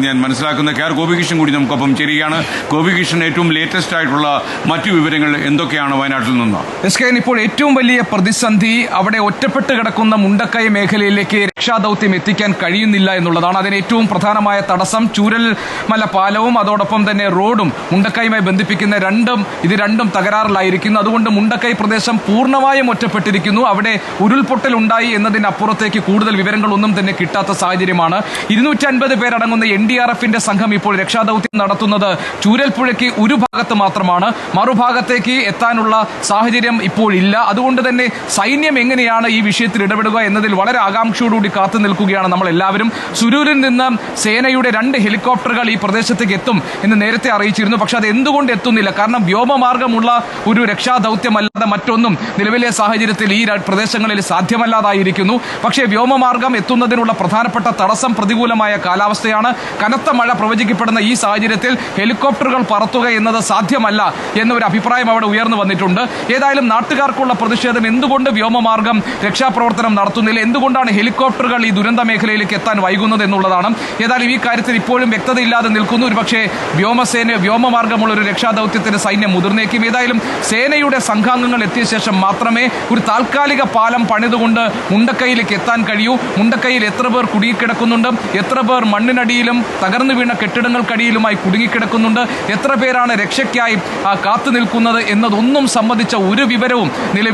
ഞാൻ മനസ്സിലാക്കുന്ന K R Gopikrishnan കൂടി നമുക്കൊപ്പം ചേരുകയാണ്. ഗോപികൃഷ്ണൻ, ഏറ്റവും ലേറ്റസ്റ്റ് ആയിട്ടുള്ള മറ്റു വിവരങ്ങൾ എന്തൊക്കെയാണ് വയനാട്ടിൽ നിന്ന്? ഇപ്പോൾ ഏറ്റവും വലിയ പ്രതിസന്ധി അവിടെ ഒറ്റപ്പെട്ട് കിടക്കുന്ന മുണ്ടക്കൈ മേഖലയിലേക്ക് രക്ഷാദൌത്യം എത്തിക്കാൻ കഴിയുന്നില്ല എന്നുള്ളതാണ്. അതിന് ഏറ്റവും പ്രധാനമായ തടസ്സം ചൂരൽമല പാലവും അതോടൊപ്പം തന്നെ റോഡും മുണ്ടക്കൈയുമായി ബന്ധിപ്പിക്കുന്ന രണ്ടും തകരാറിലായിരിക്കുന്നു. അതുകൊണ്ട് മുണ്ടക്കൈ പ്രദേശം പൂർണ്ണമായും ഒറ്റപ്പെട്ടിരിക്കുന്നു. അവിടെ ഉരുൾപൊട്ടൽ ഉണ്ടായി എന്നതിനപ്പുറത്തേക്ക് കൂടുതൽ വിവരങ്ങളൊന്നും തന്നെ കിട്ടാത്ത സാഹചര്യമാണ്. 250 പേരടങ്ങുന്ന NDRFന്റെ സംഘം ഇപ്പോൾ രക്ഷാദൌത്യം നടത്തുന്നത് ചൂരൽപ്പുഴയ്ക്ക് ഒരു ഭാഗത്ത് മാത്രമാണ്. മറുഭാഗത്തേക്ക് എത്താനുള്ള സാഹചര്യം ഇപ്പോൾ ഇല്ല. അതുകൊണ്ട് തന്നെ സൈന്യം എങ്ങനെയാണ് ഈ വിഷയത്തിൽ ഇടപെടുക എന്നതിൽ വളരെ ആകാംക്ഷയോടുകൂടി കാത്തു നിൽക്കുകയാണ് നമ്മൾ എല്ലാവരും. സുരൂരിൽ നിന്ന് സേനയുടെ 2 ഹെലികോപ്റ്ററുകൾ ഈ പ്രദേശത്തേക്ക് എത്തും എന്ന് നേരത്തെ അറിയിച്ചിരുന്നു. പക്ഷെ അത് എന്തുകൊണ്ട് എത്തുന്നില്ല? കാരണം വ്യോമമാർഗമുള്ള ഒരു രക്ഷാദൌത്യമല്ലാതെ മറ്റൊന്നും നിലവിലെ സാഹചര്യത്തിൽ ഈ പ്രദേശങ്ങളിൽ സാധ്യമല്ലാതായിരിക്കുന്നു. പക്ഷേ വ്യോമമാർഗം എത്തുന്നതിനുള്ള പ്രധാനപ്പെട്ട തടസ്സം പ്രതികൂലമായ കാലാവസ്ഥയാണ്. കനത്ത മഴ പ്രവചിക്കപ്പെടുന്ന ഈ സാഹചര്യത്തിൽ ഹെലികോപ്റ്ററുകൾ പറത്തുക എന്നത് സാധ്യമല്ല എന്നൊരു അഭിപ്രായം അവിടെ ഉയർന്നു വന്നിട്ടുണ്ട്. ഏതായാലും നാട്ടുകാർക്കുള്ള പ്രതിഷേധം എന്തുകൊണ്ട് വ്യോമമാർഗം രക്ഷാപ്രവർത്തനം നടത്തുന്നില്ല, എന്തുകൊണ്ടാണ് ഹെലികോപ്റ്ററുകൾ ഈ ദുരന്ത മേഖലയിലേക്ക് എത്താൻ വൈകുന്നത് എന്നുള്ളതാണ്. ഏതായാലും ഈ കാര്യത്തിൽ ഇപ്പോഴും വ്യക്തതയില്ലാതെ നിൽക്കുന്നു. ഒരുപക്ഷെ വ്യോമമാർഗമുള്ള ഒരു രക്ഷാദൌത്യത്തിന് സൈന്യം മുതിർന്നേക്കും. ഏതായാലും സേനയുടെ സംഘാംഗങ്ങൾ എത്തിയ ശേഷം മാത്രമേ ഒരു താൽക്കാലിക പാലം പണിതുകൊണ്ട് മുണ്ടക്കൈയിലേക്ക് എത്താൻ കഴിയൂ. മുണ്ടക്കൈയിൽ എത്ര പേർ കുടുങ്ങിക്കിടക്കുന്നുണ്ട്, എത്ര പേർ മണ്ണിനടിയിലും തകർന്നു വീണ കെട്ടിടങ്ങൾക്കടിയിലുമായി കുടുങ്ങിക്കിടക്കുന്നുണ്ട്, എത്ര പേരാണ് രക്ഷയ്ക്കായി കാത്തു നിൽക്കുന്നത് എന്നതൊന്നും സംബന്ധിച്ച ഒരു വിവരവും നിലവിൽ